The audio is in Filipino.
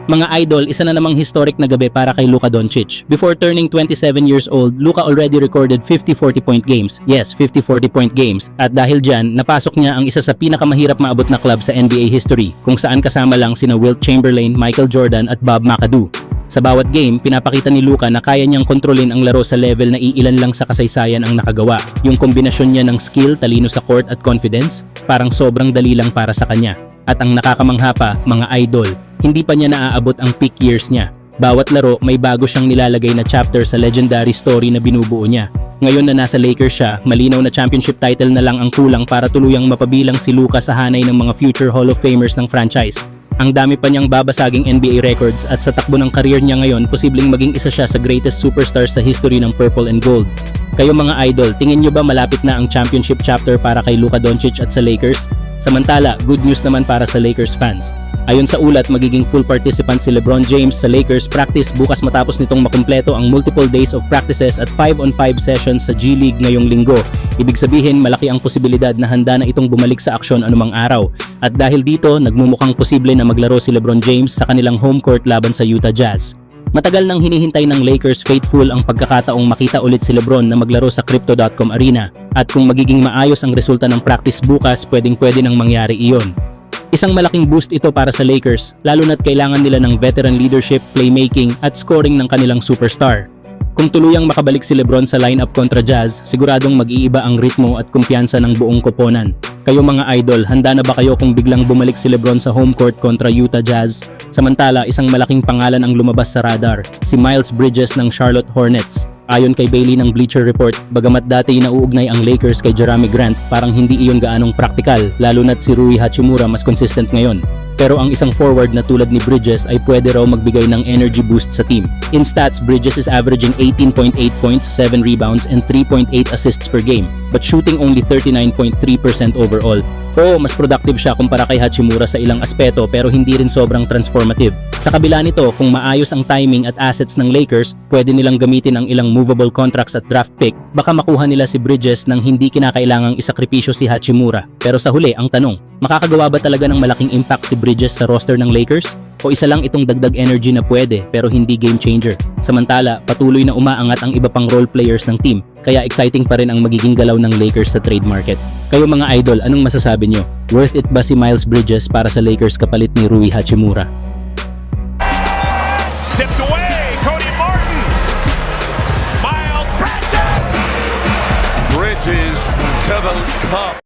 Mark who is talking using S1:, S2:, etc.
S1: Mga idol, isa na namang historic na gabi para kay Luka Doncic. Before turning 27 years old, Luka already recorded 50-40 point games. Yes, 50-40 point games. At dahil dyan, napasok niya ang isa sa pinakamahirap maabot na club sa NBA history, kung saan kasama lang sina Wilt Chamberlain, Michael Jordan at Bob McAdoo. Sa bawat game, pinapakita ni Luka na kaya niyang kontrolin ang laro sa level na iilan lang sa kasaysayan ang nakagawa. Yung kombinasyon niya ng skill, talino sa court at confidence, parang sobrang dali lang para sa kanya. At ang nakakamangha pa, mga idol, hindi pa niya naaabot ang peak years niya. Bawat laro, may bago siyang nilalagay na chapter sa legendary story na binubuo niya. Ngayon na nasa Lakers siya, malinaw na championship title na lang ang kulang para tuluyang mapabilang si Luka sa hanay ng mga future Hall of Famers ng franchise. Ang dami pa niyang babasaging NBA records at sa takbo ng career niya ngayon, posibleng maging isa siya sa greatest superstars sa history ng Purple and Gold. Kayo mga idol, tingin niyo ba malapit na ang championship chapter para kay Luka Doncic at sa Lakers? Samantala, good news naman para sa Lakers fans. Ayon sa ulat, magiging full participant si LeBron James sa Lakers practice bukas matapos nitong makumpleto ang multiple days of practices at 5-on-5 sessions sa G League ngayong linggo. Ibig sabihin, malaki ang posibilidad na handa na itong bumalik sa aksyon anumang araw. At dahil dito, nagmumukhang posible na maglaro si LeBron James sa kanilang home court laban sa Utah Jazz. Matagal nang hinihintay ng Lakers faithful ang pagkakataong makita ulit si LeBron na maglaro sa Crypto.com Arena. At kung magiging maayos ang resulta ng practice bukas, pwedeng-pwede nang mangyari iyon. Isang malaking boost ito para sa Lakers, lalo na't kailangan nila ng veteran leadership, playmaking at scoring ng kanilang superstar. Kung tuluyang makabalik si LeBron sa lineup kontra Jazz, siguradong mag-iiba ang ritmo at kumpiyansa ng buong koponan. Kayo mga idol, handa na ba kayo kung biglang bumalik si LeBron sa home court kontra Utah Jazz? Samantala, isang malaking pangalan ang lumabas sa radar, si Miles Bridges ng Charlotte Hornets. Ayon kay Bailey ng Bleacher Report, bagamat dati nauugnay ang Lakers kay Jerami Grant, parang hindi iyon gaanong praktikal, lalo na't si Rui Hachimura mas consistent ngayon. Pero ang isang forward na tulad ni Bridges ay pwede raw magbigay ng energy boost sa team. In stats, Bridges is averaging 18.8 points, 7 rebounds, and 3.8 assists per game, but shooting only 39.3% overall. Oo, mas productive siya kumpara kay Hachimura sa ilang aspeto pero hindi rin sobrang transformative. Sa kabila nito, kung maayos ang timing at assets ng Lakers, pwede nilang gamitin ang ilang movable contracts at draft pick, baka makuha nila si Bridges nang hindi kinakailangang isakripisyo si Hachimura. Pero sa huli, ang tanong, makakagawa ba talaga ng malaking impact si Bridges sa roster ng Lakers? O isa lang itong dagdag energy na pwede pero hindi game changer? Samantala, patuloy na umaangat ang iba pang role players ng team, kaya exciting pa rin ang magiging galaw ng Lakers sa trade market. Kayo mga idol, anong masasabi nyo? Worth it ba si Miles Bridges para sa Lakers kapalit ni Rui Hachimura?
S2: Tipped away, Cody Martin. Miles Bridges. Bridges to the cup.